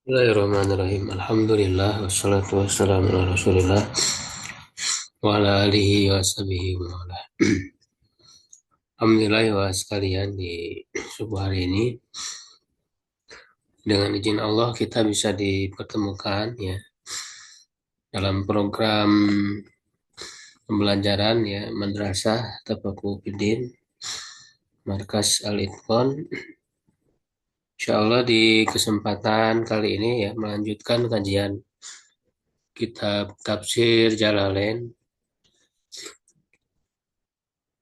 Bismillahirrahmanirrahim. Alhamdulillah wassalatu wassalamu ala Rasulillah wa ala alihi wa sahbihi wa ala. Alhamdulillah wa sekalian di subuh hari ini dengan izin Allah kita bisa dipertemukan ya dalam program pembelajaran ya Madrasah Tafaqquh Markas Al-Itqan. Insyaallah di kesempatan kali ini ya melanjutkan kajian kitab Tafsir Jalalain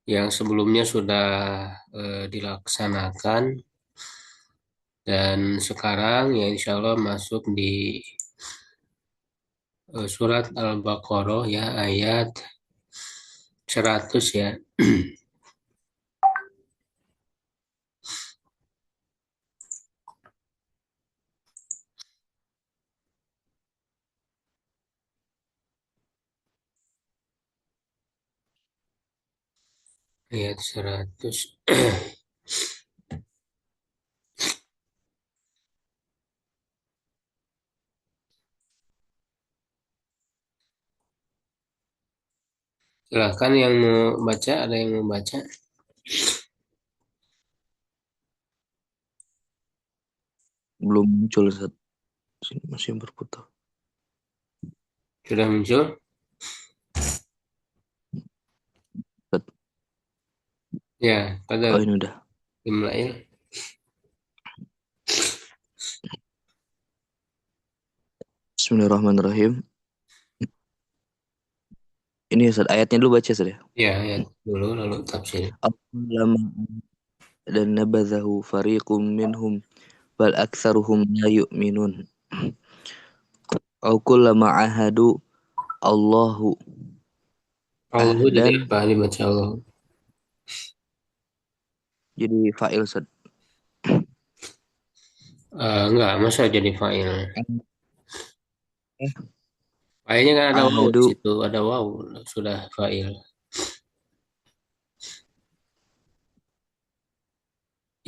yang sebelumnya sudah dilaksanakan dan sekarang ya insya Allah masuk di surat Al-Baqarah ya ayat 100 ya. Ayat 100. Silahkan yang mau baca, ada yang mau baca? Belum muncul Ustaz. Sini masih berputar. Sudah muncul? Ustaz. Ya, Oh pada ini udah. Imlail. Bismillahirrahmanirrahim. Ini Ustaz, ayatnya dulu baca Ustaz ya. Ya, ayat dulu lalu tafsir. Lama dan nabadhahu fariqum minhum bal aktsaruhum la yu'minun. Au kullama ahadu Allahu Allah jadi ahdan, apa dibaca Allah? jadi fa'il Ustaz. Enggak, masa jadi fa'il? Eh, Fa'ilnya kan ada wawu di ahadu situ, ada wawu sudah fa'il.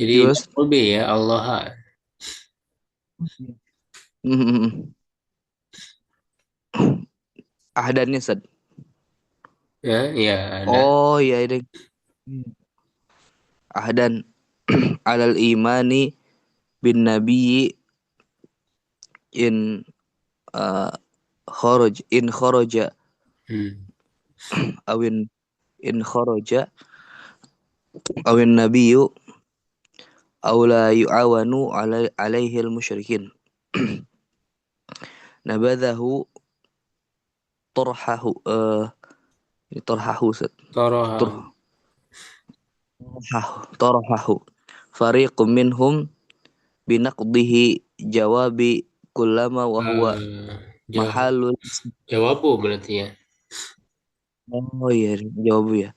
Jadi Yus. maf'ul bih ya Allah. Ahdannya Ustaz. Ya, ya ada. Oh iya ini ahdan alal imani bin nabiyyi in uh, kharaja Hmm. awin in kharaja awin nabiyyu aw la yu'awanu alaihi al-musyrikin nabadahu torhahu ini torhahu Ustaz. Toroha. Torhahu fariqum minhum binaqdihi jawabi kullama wa huwa Eh, jawab, mahalul. jawabu berarti ya. Oh iya jawabu ya,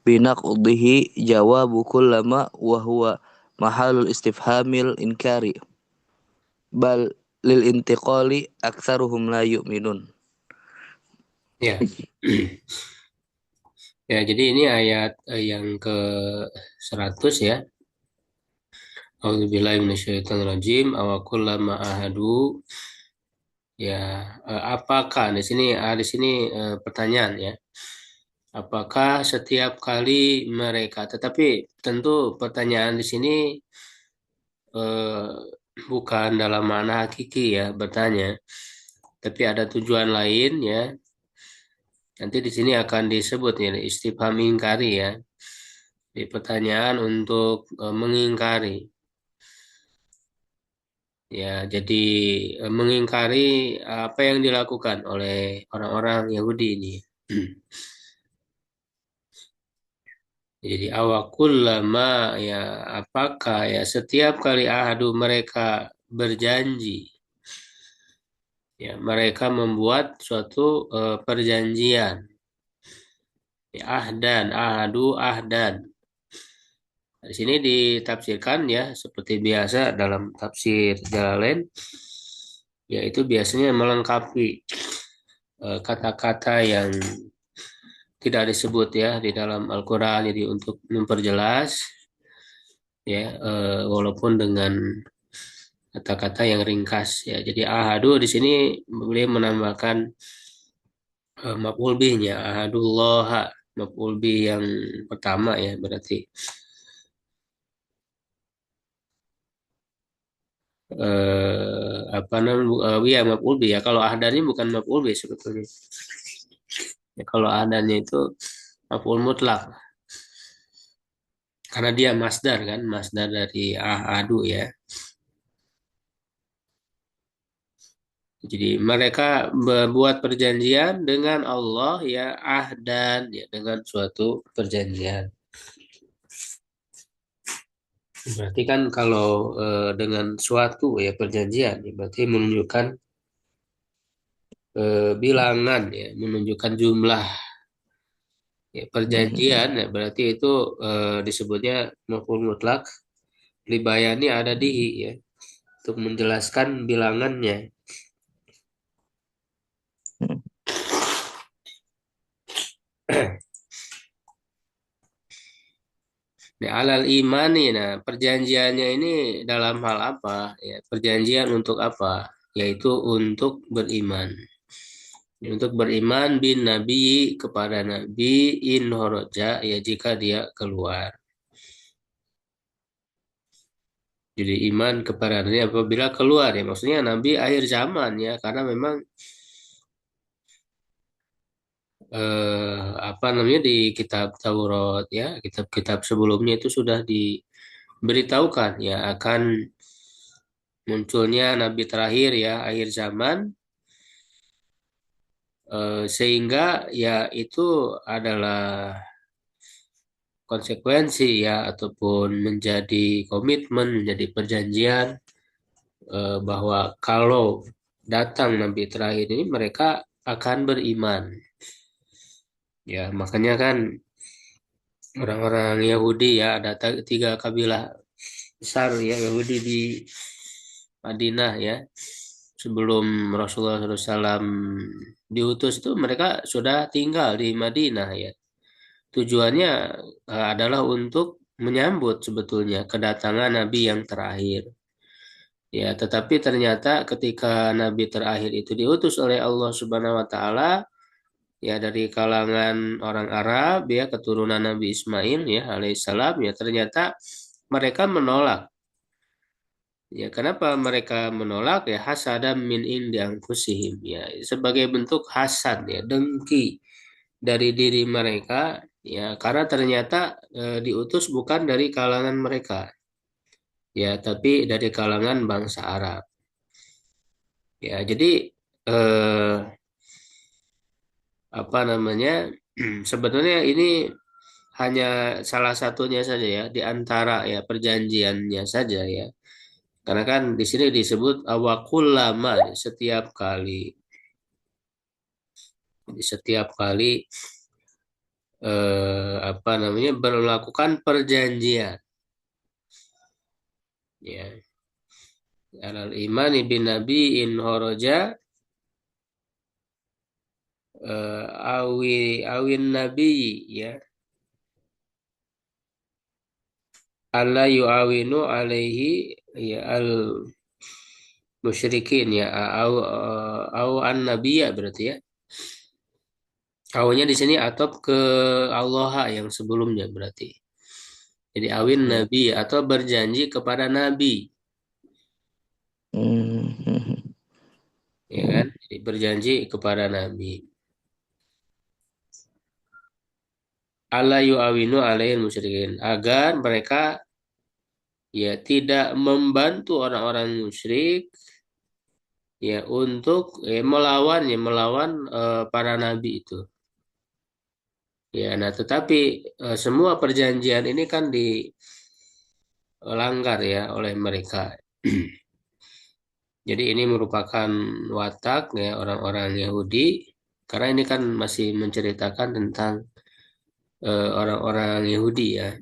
binaqdihi jawabu kullama wa huwa mahalul istifhamil inkari bal lil intiqali aktsaruhum la yu'minun. Ya. Ya, jadi ini ayat yang ke 100 ya. A'udzubillahi minasyaitonirrajim. Awakullama ahadu. Ya, apakah di sini pertanyaan ya. Apakah setiap kali mereka, tetapi tentu pertanyaan di sini eh, bukan dalam makna hakiki ya bertanya, tapi ada tujuan lain ya. Nanti di sini akan disebut ya istifham ingkari ya. Di pertanyaan untuk mengingkari. Ya, jadi mengingkari apa yang dilakukan oleh orang-orang Yahudi ini. Jadi awakul lama ya apakah ya setiap kali ahadu mereka berjanji ya mereka membuat suatu perjanjian ya, ahdan ahadu ahdan. Di sini ditafsirkan ya seperti biasa dalam tafsir Jalalain yaitu biasanya melengkapi kata-kata yang tidak disebut ya di dalam Al-Quran jadi untuk memperjelas ya walaupun dengan kata-kata yang ringkas ya. Jadi ahadu di sini boleh menambahkan maf'ul bihnya ahadullah, maf'ul bih yang pertama ya berarti apa namanya ya maf'ul bih ya. Kalau ahdannya bukan maf'ul bih sebetulnya. Ya, kalau ahdannya itu maf'ul mutlak karena dia masdar kan, masdar dari ahadu ya. Jadi mereka berbuat perjanjian dengan Allah ya ahdan ya dengan suatu perjanjian. Berarti kan kalau dengan suatu ya perjanjian ya, berarti menunjukkan bilangan ya, menunjukkan jumlah ya, perjanjian ya, berarti itu disebutnya maf'ul mutlak libayani ada dihi ya untuk menjelaskan bilangannya. Nah, alal imani, nah perjanjiannya ini dalam hal apa? Ya, perjanjian untuk apa? Yaitu untuk beriman. Untuk beriman bin Nabi kepada Nabi in horoja ya jika dia keluar. Jadi iman kepada Nabi apabila keluar ya maksudnya Nabi akhir zaman ya karena memang apa namanya di kitab Taurat ya kitab-kitab sebelumnya itu sudah diberitahukan ya akan munculnya Nabi terakhir ya akhir zaman sehingga ya itu adalah konsekuensi ya ataupun menjadi komitmen menjadi perjanjian bahwa kalau datang Nabi terakhir ini mereka akan beriman ya makanya kan orang-orang Yahudi ya ada tiga kabilah besar ya Yahudi di Madinah ya sebelum Rasulullah SAW diutus itu mereka sudah tinggal di Madinah ya. Tujuannya adalah untuk menyambut sebetulnya kedatangan Nabi yang terakhir. Ya, tetapi ternyata ketika Nabi terakhir itu diutus oleh Allah Subhanahu wa taala ya dari kalangan orang Arab ya keturunan Nabi Ismail ya alaihissalam ya ternyata mereka menolak. Ya, kenapa mereka menolak ya hasadam min indi anfusihim ya sebagai bentuk hasad ya dengki dari diri mereka ya karena ternyata diutus bukan dari kalangan mereka ya tapi dari kalangan bangsa Arab ya jadi eh, apa namanya sebetulnya ini hanya salah satunya saja ya di antara ya perjanjiannya saja ya karena kan di sini disebut awakullama setiap kali. Jadi setiap kali apa namanya melakukan perjanjian ya alal imani bin nabi in horoja awin nabi ya alla yu'awinu alaihi ya al musyrikin ya au an nabiya berarti ya awalnya di sini atop ke Allah yang sebelumnya berarti jadi awin nabi atau berjanji kepada nabi ya kan jadi berjanji kepada nabi alla yu'awinu alaihi musyrikin agar mereka ya tidak membantu orang-orang musyrik ya untuk melawan para nabi itu ya nah tetapi semua perjanjian ini kan dilanggar ya oleh mereka jadi ini merupakan watak ya orang-orang Yahudi karena ini kan masih menceritakan tentang orang-orang Yahudi ya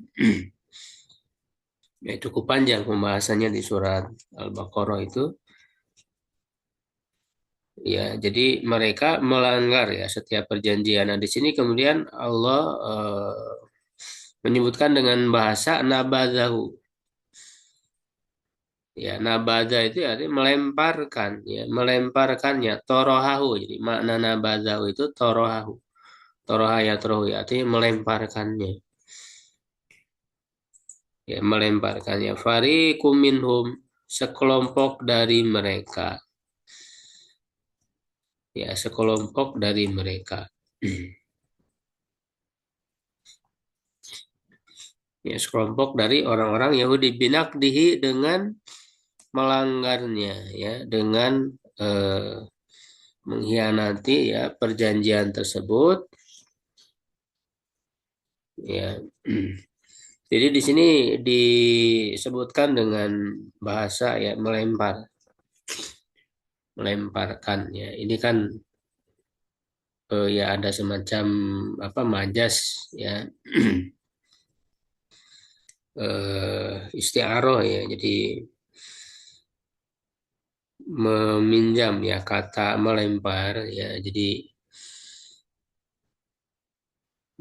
ya cukup panjang pembahasannya di surat Al-Baqarah itu ya jadi mereka melanggar ya setiap perjanjian nah di sini kemudian Allah menyebutkan dengan bahasa nabadahu Ya, nabaza itu artinya melemparkan, ya, melemparkannya. Torohahu. Jadi makna nabazahu itu torohahu. Toroha ya torohu, ya, artinya melemparkannya. Ya, melemparkannya. Fariqum minhum, sekelompok dari mereka. Ya, sekelompok dari mereka. Ya, sekelompok dari orang-orang Yahudi binakdihi dengan melanggarnya, ya, dengan eh, mengkhianati ya perjanjian tersebut, ya. Jadi di sini disebutkan dengan bahasa ya melempar, melemparkan, ya. Ini kan ya ada semacam apa majas, ya. Istiaroh, ya. Jadi meminjam ya kata melempar, ya. Jadi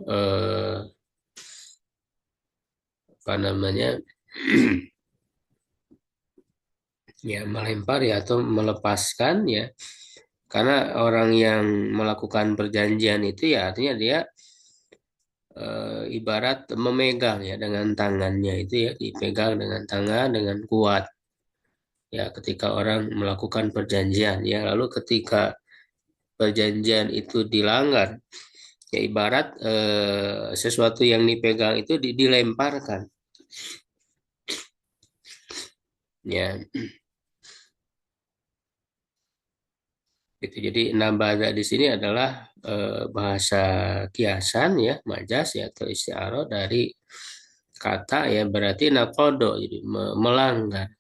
eh, apa namanya ya melempar ya atau melepaskan, ya, karena orang yang melakukan perjanjian itu ya artinya dia ibarat memegang ya dengan tangannya itu, ya, dipegang dengan tangan dengan kuat, ya, ketika orang melakukan perjanjian, ya, lalu ketika perjanjian itu dilanggar, ya ibarat sesuatu yang dipegang itu dilemparkan, ya. Gitu. Jadi nabaza di sini adalah bahasa kiasan, ya, majas ya atau istiaroh dari kata, ya, berarti nakodo, jadi melanggar,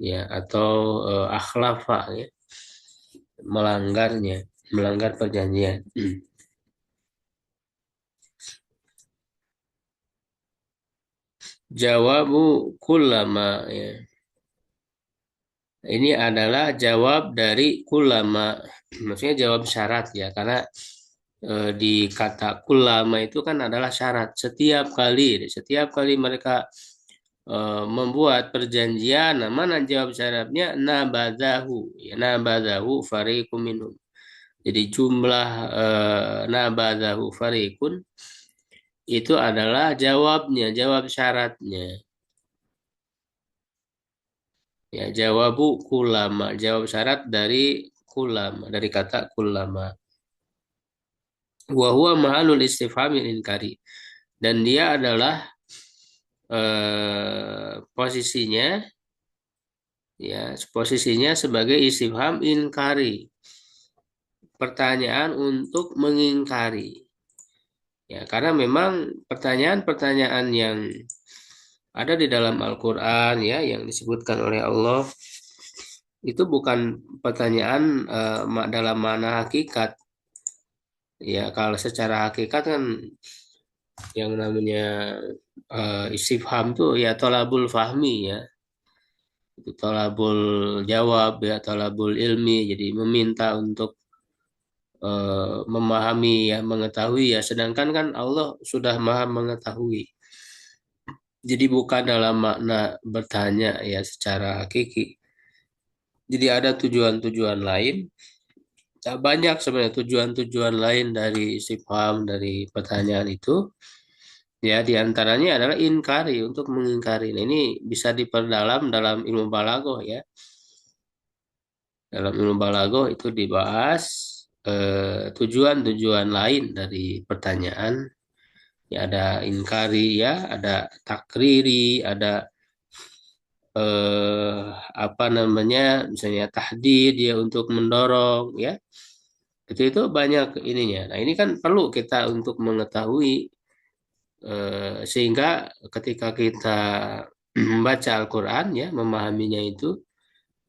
ya, atau akhlafa, ya, melanggarnya, melanggar perjanjian. Jawabu kulama, ya. Ini adalah jawab dari kulama, maksudnya jawab syarat, ya, karena di kata kulama itu kan adalah syarat. Setiap kali mereka membuat perjanjian, nah mana jawab syaratnya? Nabadahu, ya, nabadahu fariqum minhum. Jadi jumlah nabadahu fariqun itu adalah jawabnya, jawab syaratnya. Ya, jawabu kulama, jawab syarat dari kulama, dari kata kulama. Wa huwa ma'alul istifhamil inkari. Dan dia adalah posisinya, ya, posisinya sebagai istifham inkari, pertanyaan untuk mengingkari. Ya, karena memang pertanyaan-pertanyaan yang ada di dalam Al-Quran, ya, yang disebutkan oleh Allah itu bukan pertanyaan dalam mana hakikat. Ya, kalau secara hakikat kan yang namanya istifham tuh ya tolabul fahmi, ya. Itu tolabul jawab, ya, tolabul ilmi. Jadi meminta untuk memahami, ya, mengetahui, ya. Sedangkan kan Allah sudah maha mengetahui. Jadi bukan dalam makna bertanya ya secara hakiki. Jadi ada tujuan-tujuan lain. Ya, banyak sebenarnya tujuan-tujuan lain dari istifham, dari pertanyaan itu. Ya, diantaranya adalah inkari, untuk mengingkari. Nah, ini bisa diperdalam dalam ilmu balaghah, ya. Dalam ilmu balaghah itu dibahas tujuan-tujuan lain dari pertanyaan. Ya, ada inkari, ya, ada takriri, ada eh, apa namanya, misalnya tahdid, ya, untuk mendorong, ya. Itu banyak ininya. Nah, ini kan perlu kita untuk mengetahui sehingga ketika kita membaca Al-Quran, ya, memahaminya itu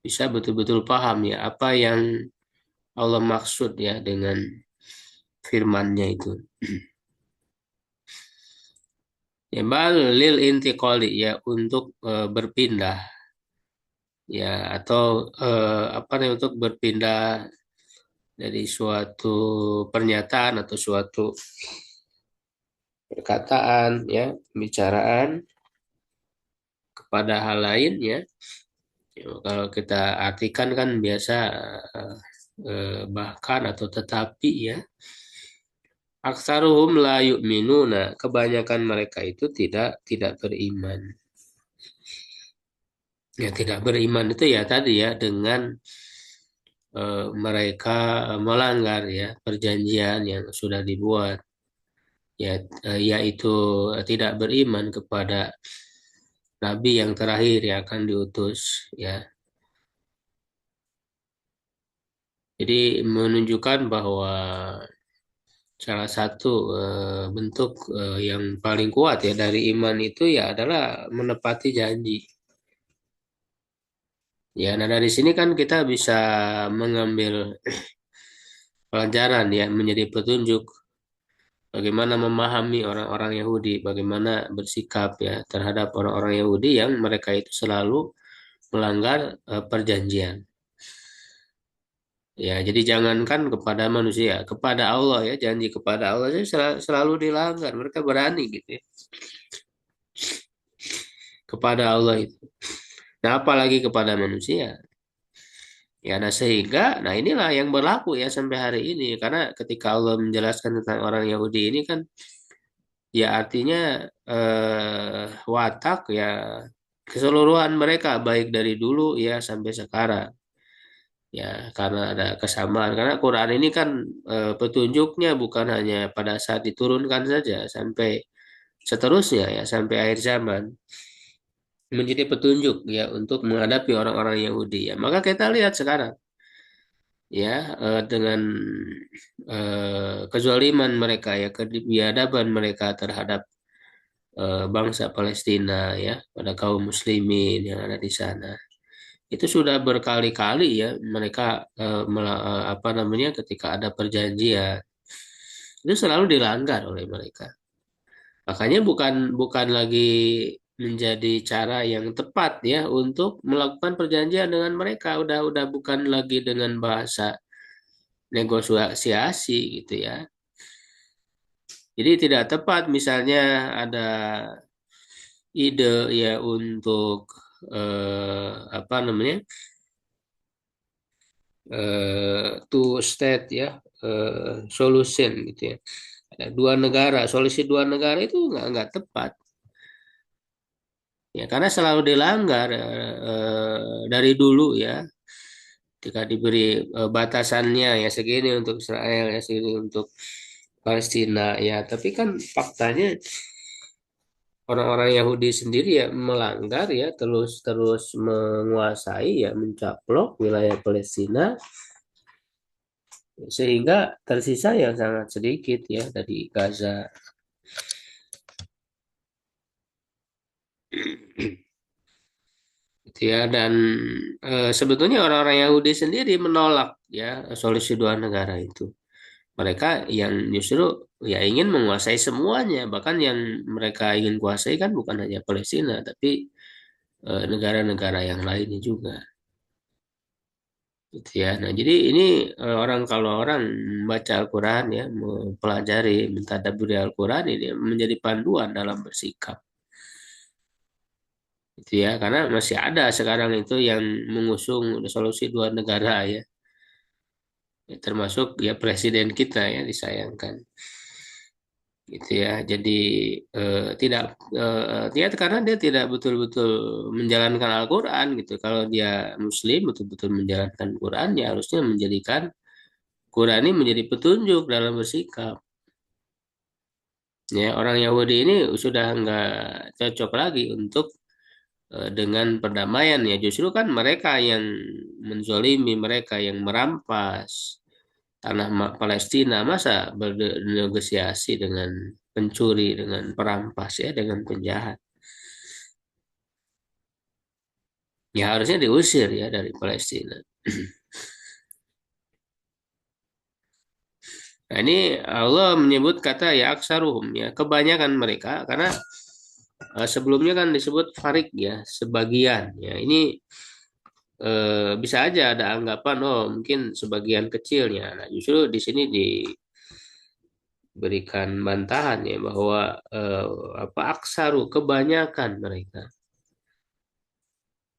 bisa betul-betul paham, ya, apa yang Allah maksud, ya, dengan firman-Nya itu. Ya, bal lil intiqali, ya, untuk berpindah, ya, atau apa namanya, untuk berpindah dari suatu pernyataan atau suatu perkataan, ya, pembicaraan kepada hal lain ya. Kalau kita artikan kan biasa bahkan atau tetapi ya. Aksaruhum la yu'minuna, kebanyakan mereka itu tidak beriman. Ya tidak beriman itu ya tadi ya dengan mereka melanggar ya perjanjian yang sudah dibuat ya yaitu tidak beriman kepada nabi yang terakhir yang akan diutus ya. Jadi menunjukkan bahwa salah satu bentuk yang paling kuat ya dari iman itu ya adalah menepati janji. Ya, nah dari sini kan kita bisa mengambil pelajaran ya menjadi petunjuk bagaimana memahami orang-orang Yahudi, bagaimana bersikap ya terhadap orang-orang Yahudi yang mereka itu selalu melanggar perjanjian. Ya, jadi jangankan kepada manusia, kepada Allah ya, janji kepada Allah sih selalu dilanggar. Mereka berani gitu ya, kepada Allah itu. Nah, apalagi kepada manusia. Ya, nah sehingga, nah inilah yang berlaku ya sampai hari ini. Karena ketika Allah menjelaskan tentang orang Yahudi ini kan, ya artinya watak ya keseluruhan mereka baik dari dulu ya sampai sekarang. Ya, karena ada kesamaan. Karena Quran ini kan petunjuknya bukan hanya pada saat diturunkan saja, sampai seterusnya ya, sampai akhir zaman. Menjadi petunjuk ya untuk menghadapi orang-orang Yahudi ya. Maka kita lihat sekarang ya dengan kezaliman mereka ya, kebiadaban mereka terhadap bangsa Palestina ya, pada kaum muslimin yang ada di sana. Itu sudah berkali-kali ya mereka apa namanya ketika ada perjanjian itu selalu dilanggar oleh mereka. Makanya bukan bukan lagi menjadi cara yang tepat ya untuk melakukan perjanjian dengan mereka. Udah bukan lagi dengan bahasa negosiasi gitu ya. Jadi tidak tepat misalnya ada ide ya untuk apa namanya two state ya solution gitu ya. Ada dua negara, solusi dua negara itu nggak tepat. Ya, karena selalu dilanggar dari dulu ya. Ketika diberi batasannya ya segini untuk Israel ya segini untuk Palestina ya. Tapi kan faktanya orang-orang Yahudi sendiri ya melanggar ya terus menguasai ya mencaplok wilayah Palestina sehingga tersisa yang sangat sedikit ya dari Gaza. Gitu ya dan sebetulnya orang-orang Yahudi sendiri menolak ya solusi dua negara itu. Mereka yang justru ya ingin menguasai semuanya, bahkan yang mereka ingin kuasai kan bukan hanya Palestina tapi negara-negara yang lainnya juga. Gitu ya. Nah, jadi ini orang kalau orang membaca Al-Quran ya, mempelajari, mentadabburi Al-Quran ini menjadi panduan dalam bersikap. Gitu ya, karena masih ada sekarang itu yang mengusung solusi dua negara ya. Ya, termasuk ya presiden kita ya disayangkan. Gitu ya. Jadi tidak ya karena dia tidak betul-betul menjalankan Al-Quran gitu. Kalau dia Muslim betul-betul menjalankan Al-Quran ya harusnya menjadikan Quran ini menjadi petunjuk dalam bersikap. Ya, orang Yahudi ini sudah nggak cocok lagi untuk dengan perdamaian ya. Justru kan mereka yang menzolimi, mereka yang merampas tanah Palestina. Masa bernegosiasi dengan pencuri, dengan perampas ya, dengan penjahat. Ya harusnya diusir ya dari Palestina. Nah ini Allah menyebut kata ya aksaruhum ya kebanyakan mereka karena sebelumnya kan disebut farik ya sebagian ya ini bisa aja ada anggapan oh mungkin sebagian kecilnya. Nah justru di sini diberikan bantahan ya bahwa apa aksaru kebanyakan mereka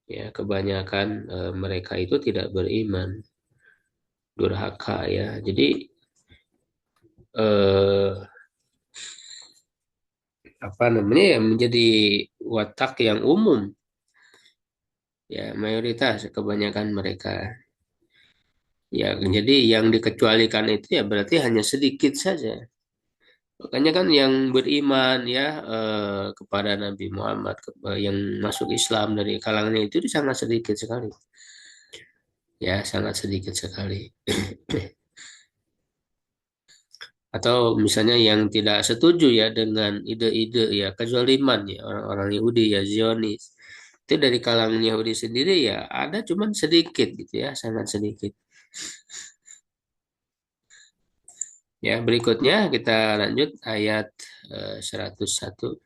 Ya, kebanyakan mereka itu tidak beriman, durhaka ya. Jadi eh, apa namanya ya menjadi watak yang umum ya, mayoritas kebanyakan mereka. Ya, jadi yang dikecualikan itu ya berarti hanya sedikit saja. Makanya kan yang beriman ya kepada Nabi Muhammad, yang masuk Islam dari kalangannya itu sangat sedikit sekali. Ya, sangat sedikit sekali. Atau misalnya yang tidak setuju ya dengan ide-ide ya kezaliman ya orang-orang Yahudi ya Zionis. Itu dari kalangan Yahudi sendiri ya ada cuman sedikit gitu ya, sangat sedikit. Ya, berikutnya kita lanjut ayat 101.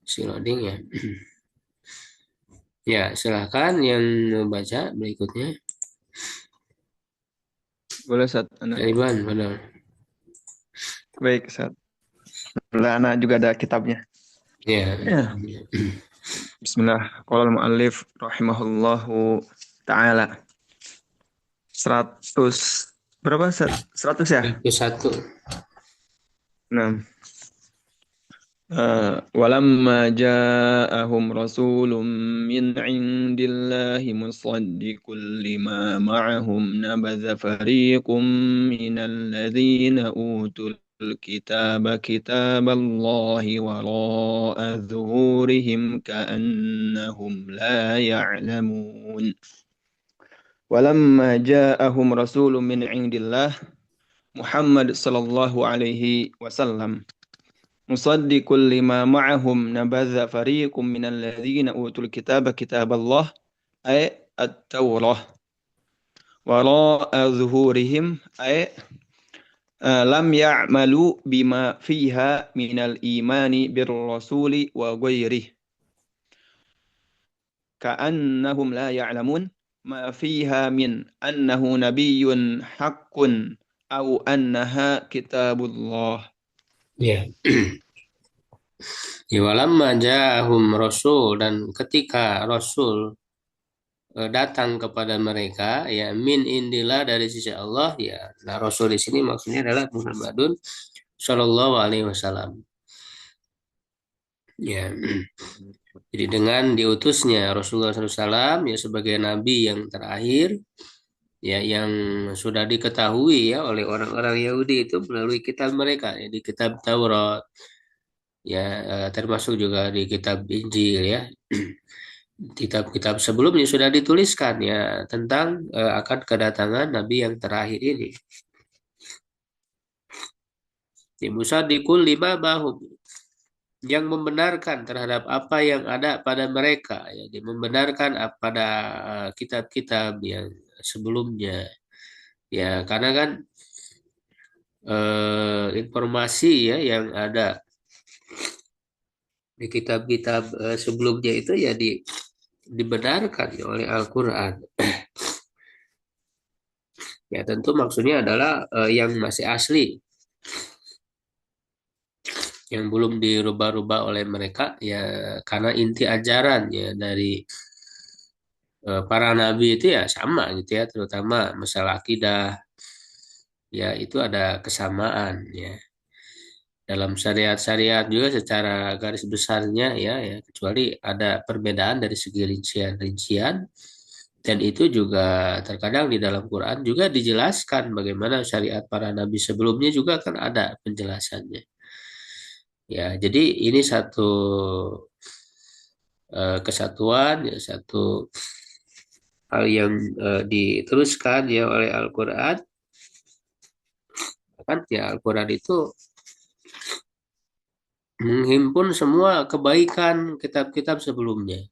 Si loading ya. Ya, silahkan yang membaca berikutnya. Boleh Ustaz, anak. Iban, benar. Baik Ustaz. Boleh, anak juga ada kitabnya. Ya. Ya. Bismillah. Qala al-muallif rahimahullahu taala. 100 berapa Ustaz? 100 ya? 101. Nah, ولما جاءهم رسول من عند الله مصدق لما معهم نبذ فريق من الذين أوتوا الكتاب كتاب الله وراء ظهورهم كأنهم لا يعلمون ولما جاءهم رسول من عند الله محمد صلى الله عليه وسلم مصدق لما معهم نبذ فريق من الذين أوتوا الكتاب كتاب الله أي التوراة وراء ظهورهم أي لم يعملوا بما فيها من الإيمان بالرسول وغيره كأنهم لا يعلمون ما فيها من أنه نبي حق أو أنها كتاب الله. Ya. Ya, walamma ja'ahum rasul, dan ketika rasul datang kepada mereka ya min indillah dari sisi Allah ya. Nah, rasul di sini maksudnya adalah Muhammadun Shallallahu Alaihi Wasallam. Ya. Jadi dengan diutusnya Rasulullah SAW ya sebagai nabi yang terakhir ya yang sudah diketahui ya oleh orang-orang Yahudi itu melalui kitab mereka ya, di kitab Taurat ya, termasuk juga di kitab Injil ya. Kitab-kitab sebelumnya sudah dituliskan ya tentang akan kedatangan nabi yang terakhir ini. Di Musa dikul lima bahum, yang membenarkan terhadap apa yang ada pada mereka ya, dia membenarkan pada kitab-kitab yang sebelumnya ya, karena kan informasi ya yang ada di kitab-kitab sebelumnya itu ya dibenarkan ya oleh Al-Quran. Ya tentu maksudnya adalah yang masih asli, yang belum dirubah-rubah oleh mereka ya, karena inti ajaran ya dari para nabi itu ya sama gitu ya, terutama masalah akidah ya itu ada kesamaan ya dalam syariat-syariat juga secara garis besarnya ya, ya kecuali ada perbedaan dari segi rincian-rincian, dan itu juga terkadang di dalam Quran juga dijelaskan bagaimana syariat para nabi sebelumnya juga kan ada penjelasannya. Ya, jadi ini satu kesatuan ya, satu hal yang diteruskan ya oleh Al-Quran. Kan ya Al-Quran itu menghimpun semua kebaikan kitab-kitab sebelumnya.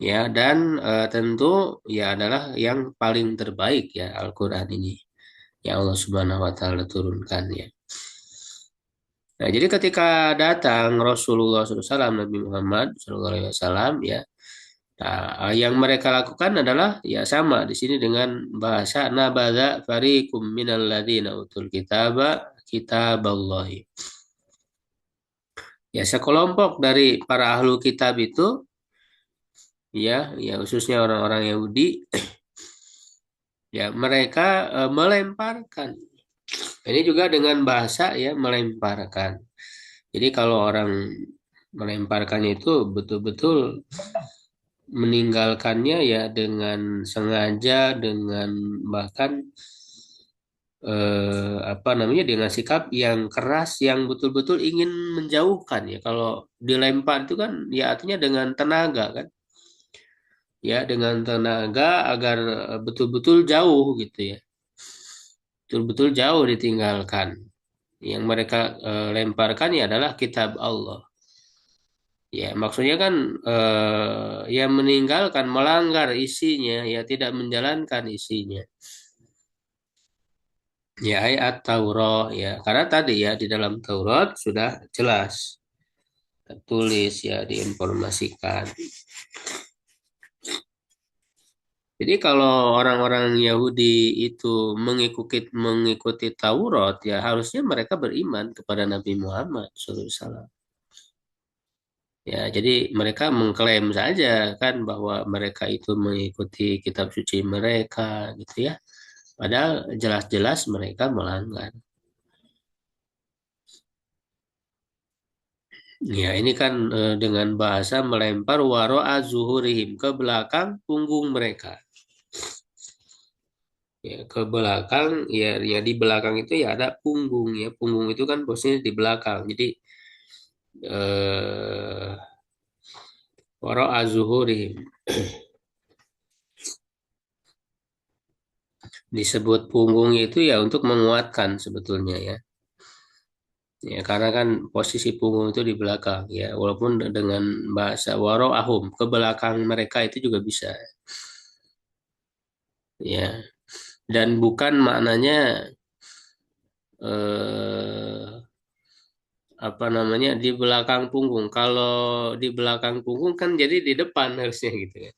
Ya, dan tentu ya adalah yang paling terbaik ya Al-Quran ini. Ya Allah Subhanahu wa taala turunkan ya. Nah, jadi ketika datang Rasulullah SAW, Nabi Muhammad SAW ya, nah, yang mereka lakukan adalah ya sama di sini dengan bahasa nabadha fariqum minal ladzina utul kitaba kitaballahi. Ya, sekelompok dari para ahlu kitab itu, ya, ya khususnya orang-orang Yahudi, ya mereka melemparkan. Ini juga dengan bahasa ya melemparkan. Jadi kalau orang melemparkannya itu betul-betul meninggalkannya ya dengan sengaja, dengan bahkan apa namanya dengan sikap yang keras, yang betul-betul ingin menjauhkan ya. Kalau dilempar itu kan ya artinya dengan tenaga kan, ya dengan tenaga agar betul-betul jauh gitu ya, betul-betul jauh ditinggalkan. Yang mereka lemparkan ya adalah kitab Allah. Ya, maksudnya kan ya meninggalkan, melanggar isinya, ya tidak menjalankan isinya. Ya ayat Taurat ya, karena tadi ya di dalam Taurat sudah jelas tertulis ya diinformasikan. Jadi kalau orang-orang Yahudi itu mengikuti Taurat ya harusnya mereka beriman kepada Nabi Muhammad SAW. Ya, jadi mereka mengklaim saja kan bahwa mereka itu mengikuti kitab suci mereka gitu ya. Padahal jelas-jelas mereka melanggar. Ya, ini kan dengan bahasa melempar waro'a zuhurihim ke belakang punggung mereka. Ya, ke belakang ya, ya di belakang itu ya ada punggung ya. Punggung itu kan posisinya di belakang. Jadi eh waro'a zuhurihim disebut punggung itu ya untuk menguatkan sebetulnya ya. Ya, karena kan posisi punggung itu di belakang ya, walaupun dengan bahasa waro'ahum ke belakang mereka itu juga bisa ya. Dan bukan maknanya eh, apa namanya di belakang punggung. Kalau di belakang punggung kan jadi di depan harusnya gitu ya.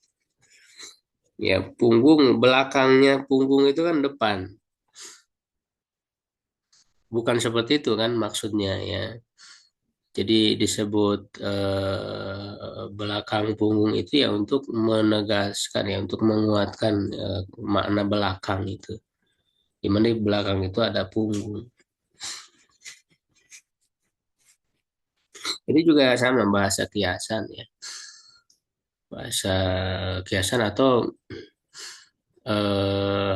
Ya, punggung belakangnya punggung itu kan depan. Bukan seperti itu kan maksudnya ya. Jadi disebut belakang punggung itu ya untuk menegaskan ya, untuk menguatkan makna belakang itu. Di mana di belakang itu ada punggung. Ini juga sama bahasa kiasan ya. Bahasa kiasan atau eh,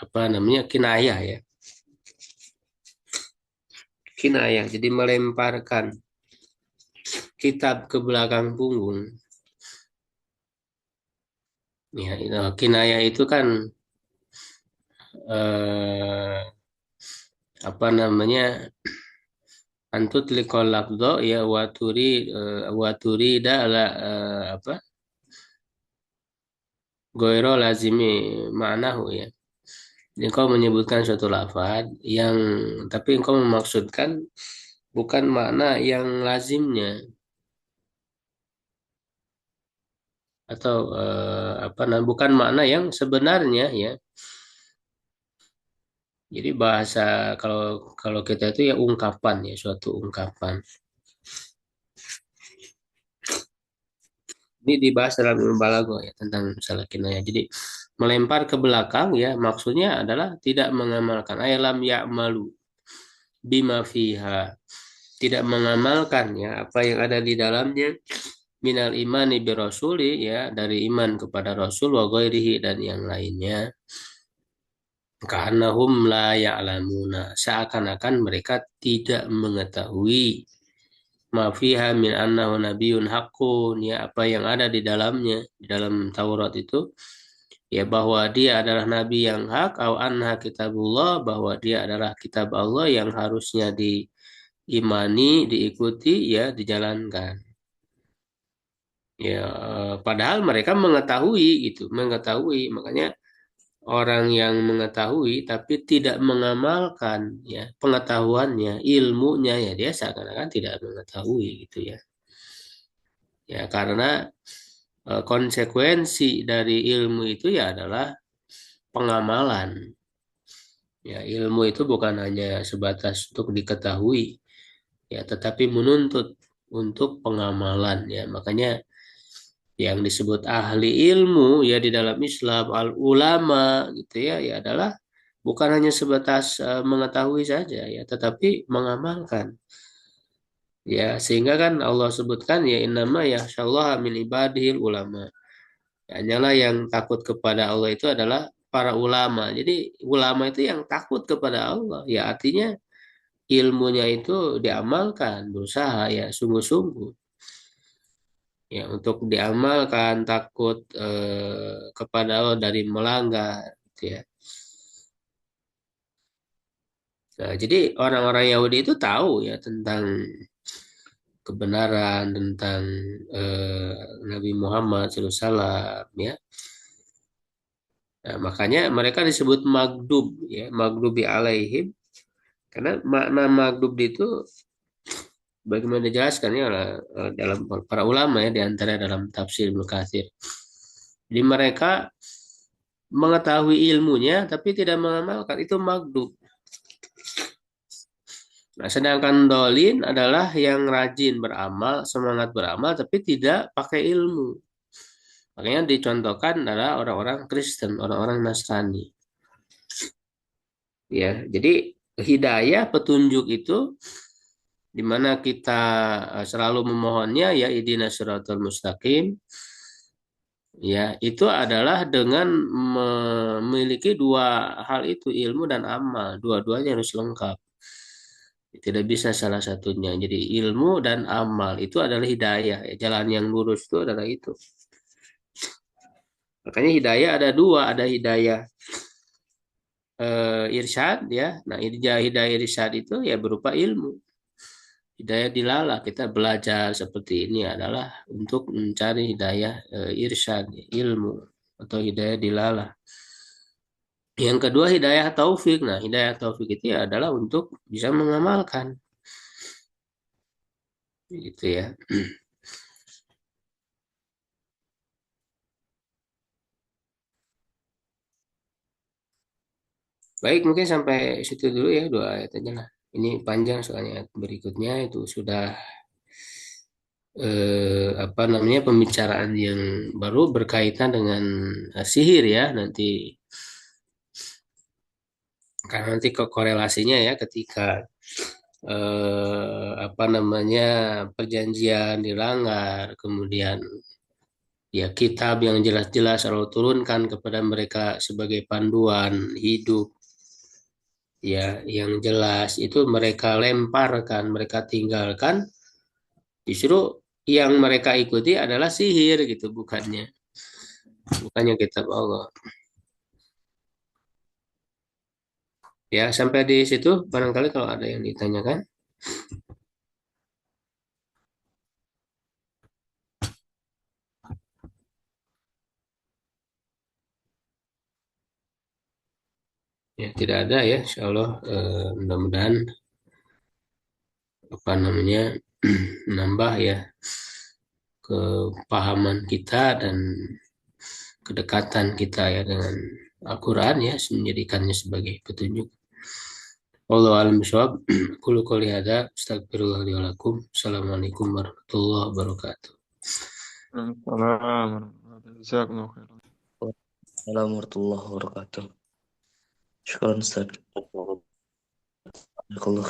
apa namanya kinayah ya. Kinayah. Jadi melemparkan kitab ke belakang punggung. Ya, kinayah itu kan eh, apa namanya antut likol labdo ya waturi ala apa goiro lazimi ma'nahu ya. Jadi engkau menyebutkan suatu lafaz yang tapi engkau memaksudkan bukan makna yang lazimnya atau apa nah bukan makna yang sebenarnya ya. Jadi bahasa kalau kalau kita itu ya ungkapan ya suatu ungkapan. Ini dibahas dalam ilmu balaghah ya tentang masalah kinayah. Jadi melempar ke belakang ya maksudnya adalah tidak mengamalkan ayalam ya'malu bima fiha. Tidak mengamalkan ya apa yang ada di dalamnya minal imani bi rasuli ya dari iman kepada Rasul wa ghairihi dan yang lainnya. Karena hum la ya'lamuna seakan-akan mereka tidak mengetahui ma fiha min annahu nabiyyun haqqun ya apa yang ada di dalamnya di dalam Taurat itu ya bahwa dia adalah nabi yang hak au anha kitabullah bahwa dia adalah kitab Allah yang harusnya diimani, diikuti ya dijalankan. Ya padahal mereka mengetahui gitu, mengetahui makanya orang yang mengetahui tapi tidak mengamalkan ya pengetahuannya, ilmunya ya dia seakan-akan tidak mengetahui gitu ya. Ya karena konsekuensi dari ilmu itu ya adalah pengamalan. Ya, ilmu itu bukan hanya sebatas untuk diketahui, ya, tetapi menuntut. untuk pengamalan ya. Makanya yang disebut ahli ilmu ya di dalam Islam, al ulama gitu ya, ya adalah bukan hanya sebatas mengetahui saja ya, tetapi mengamalkan. Ya, sehingga kan Allah sebutkan ya innama yakhsyallaha min ibadihil ulama. Ya, hanyalah yang takut kepada Allah itu adalah para ulama. Jadi ulama itu yang takut kepada Allah. Ya artinya ilmunya itu diamalkan, berusaha ya sungguh-sungguh. Ya untuk diamalkan takut kepada Allah dari melanggar gitu ya. Nah, jadi orang-orang Yahudi itu tahu ya tentang kebenaran tentang eh, Nabi Muhammad SAW ya. Nah, makanya mereka disebut magdub ya, magdubi alaihim karena makna magdub itu bagaimana dijelaskan ya dalam para ulama ya di antara dalam tafsir Ibnu Katsir. Jadi mereka mengetahui ilmunya tapi tidak mengamalkan itu magdub. Nah, sedangkan dolin adalah yang rajin beramal, semangat beramal tapi tidak pakai ilmu. Makanya dicontohkan adalah orang-orang Kristen, orang-orang Nasrani. Ya, jadi hidayah petunjuk itu di mana kita selalu memohonnya ya ihdinas siratal mustaqim. Ya, itu adalah dengan memiliki dua hal itu, ilmu dan amal. Dua-duanya harus lengkap. Tidak bisa salah satunya. Jadi ilmu dan amal itu adalah hidayah. Ya. Jalan yang lurus itu adalah itu. Makanya hidayah ada dua, ada hidayah irsyad ya. Nah, hidayah irsyad itu ya berupa ilmu. Hidayah dilalah kita belajar seperti ini adalah untuk mencari hidayah irsyad, ilmu atau hidayah dilalah. Yang kedua hidayah taufik. Nah, hidayah taufik itu ya adalah untuk bisa mengamalkan. Gitu ya. Baik, mungkin sampai situ dulu ya dua ayat aja lah. Ini panjang soalnya ayat berikutnya itu sudah apa namanya pembicaraan yang baru berkaitan dengan sihir ya nanti karena nanti korelasinya ya ketika apa namanya perjanjian dilanggar kemudian ya kitab yang jelas-jelas Allah turunkan kepada mereka sebagai panduan hidup ya yang jelas itu mereka lemparkan mereka tinggalkan justru yang mereka ikuti adalah sihir gitu bukannya kitab Allah. Ya, sampai di situ barangkali kalau ada yang ditanyakan. Ya, tidak ada ya, insya Allah mudah-mudahan apa namanya menambah ya kepahaman kita dan kedekatan kita ya dengan Al-Quran ya, menjadikannya sebagai petunjuk. Wallahu a'lam bishawab. Qul qouli hadza astaghfirullah li wa lakum. Assalamualaikum warahmatullahi wabarakatuh. Waalaikumsalam. Jazakumullah khairan. Assalamualaikum warahmatullahi wabarakatuh. Syukran Ustaz. Jazakallah